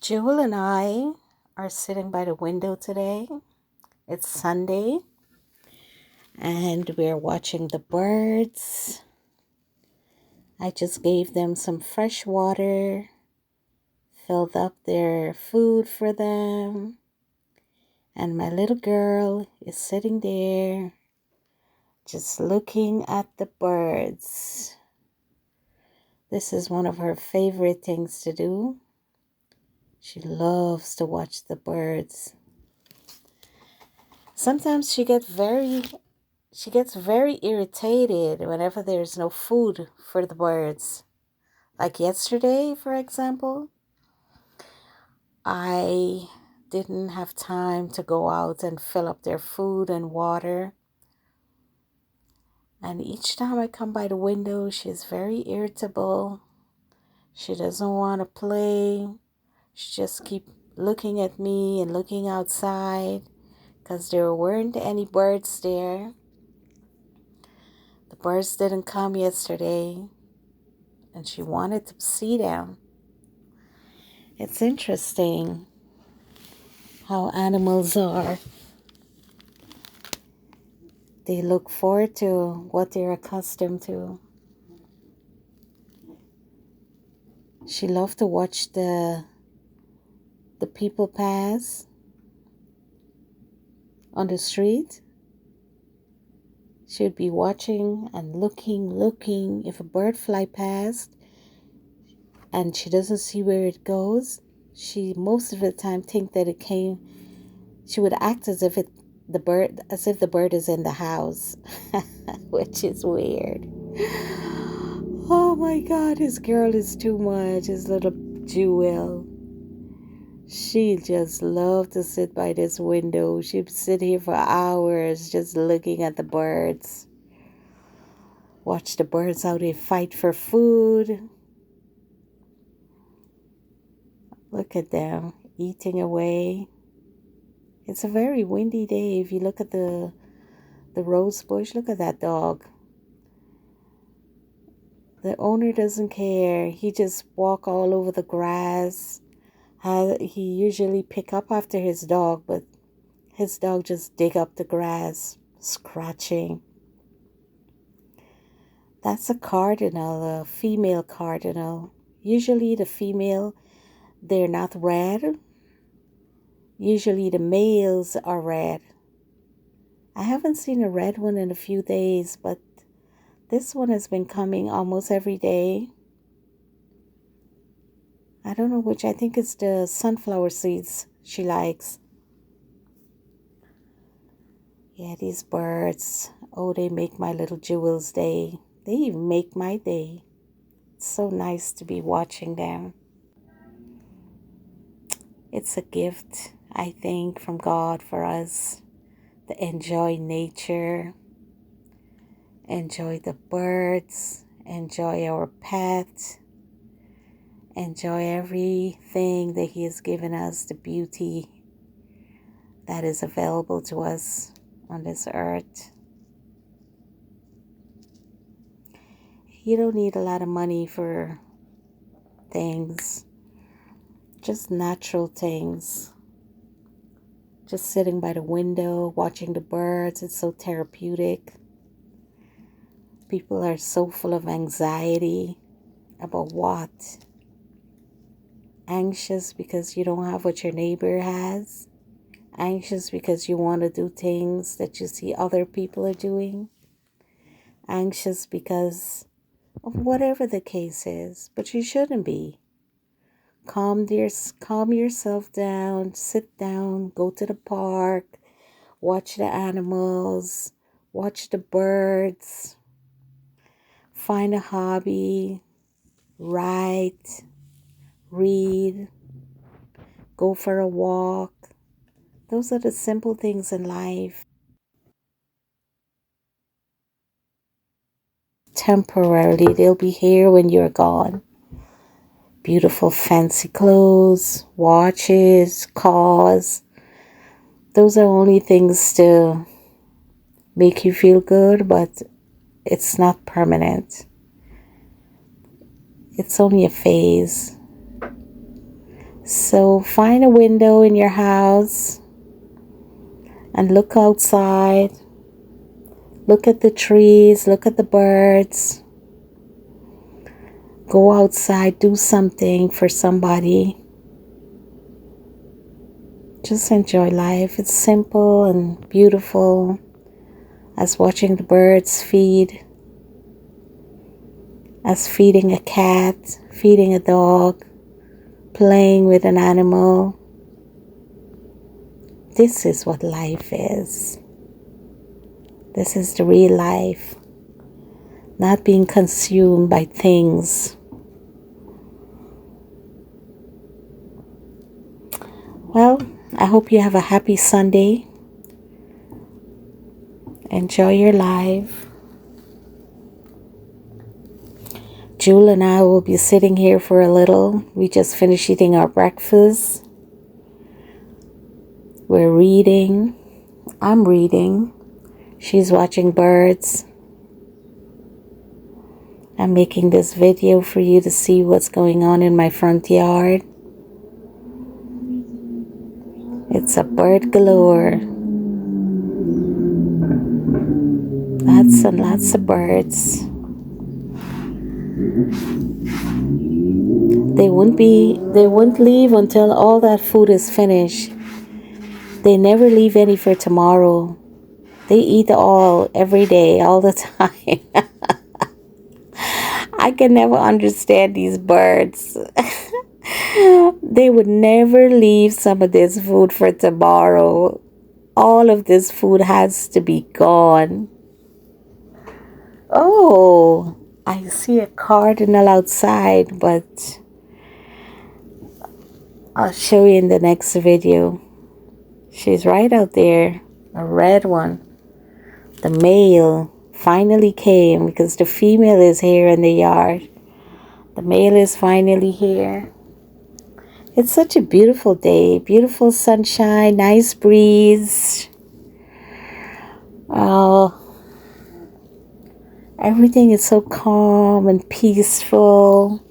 Jewel and I are sitting by the window today. It's Sunday, and we're watching the birds. I just gave them some fresh water, filled up their food for them, and my little girl is sitting there just looking at the birds. This is one of her favorite things to do. She loves to watch the birds. Sometimes she gets very irritated whenever there's no food for the birds. Like yesterday, for example, I didn't have time to go out and fill up their food and water. And each time I come by the window, she's very irritable. She doesn't want to play. She just keep looking at me and looking outside because there weren't any birds there. The birds didn't come yesterday, and she wanted to see them. It's interesting how animals are. They look forward to what they're accustomed to. She loved to watch the people pass on the street. She would be watching and looking. If a bird fly past and she doesn't see where it goes, she most of the time think that it came. She would act as if the bird is in the house, which is weird. Oh my God, his girl is too much. His little Jewel. She just loved to sit by this window. She'd sit here for hours just looking at the birds. Watch the birds how they fight for food. Look at them eating away. It's a very windy day. If you look at the rose bush, look at that dog. The owner doesn't care. He just walk all over the grass. He usually pick up after his dog, but his dog just dig up the grass, scratching. That's a cardinal, a female cardinal. Usually the female, they're not red. Usually the males are red. I haven't seen a red one in a few days, but this one has been coming almost every day. I don't know which. I think it's the sunflower seeds she likes. Yeah, these birds. Oh, they make my little Jewel's day. They even make my day. It's so nice to be watching them. It's a gift, I think, from God for us to enjoy nature, enjoy the birds, enjoy our pet, enjoy everything that He has given us, the beauty that is available to us on this earth. You don't need a lot of money for things, just natural things. Just sitting by the window, watching the birds, it's so therapeutic. People are so full of anxiety about what? Anxious because you don't have what your neighbor has. Anxious because you want to do things that you see other people are doing. Anxious because of whatever the case is, but you shouldn't be. Calm yourself down, sit down, go to the park, watch the animals, watch the birds, find a hobby, write, read, go for a walk. Those are the simple things in life. Temporarily, they'll be here when you're gone. Beautiful fancy clothes, watches, cars. Those are only things to make you feel good, but it's not permanent. It's only a phase. So find a window in your house and look outside. Look at the trees, look at the birds. Go outside, do something for somebody. Just enjoy life. It's simple and beautiful, as watching the birds feed, as feeding a cat, feeding a dog, playing with an animal. This is what life is. This is the real life. Not being consumed by things. Well, I hope you have a happy Sunday. Enjoy your life. Jewel and I will be sitting here for a little. We just finished eating our breakfast. We're reading. I'm reading. She's watching birds. I'm making this video for you to see what's going on in my front yard. It's a bird galore. Lots and lots of birds. They won't leave until all that food is finished. They never leave any for tomorrow. They eat all every day, all the time. I can never understand these birds. They would never leave some of this food for tomorrow. All of this food has to be gone. Oh, I see a cardinal outside, but I'll show you in the next video. She's right out there, a red one. The male finally came because the female is here in the yard. The male is finally here. It's such a beautiful day. Beautiful sunshine, nice breeze. Everything is so calm and peaceful.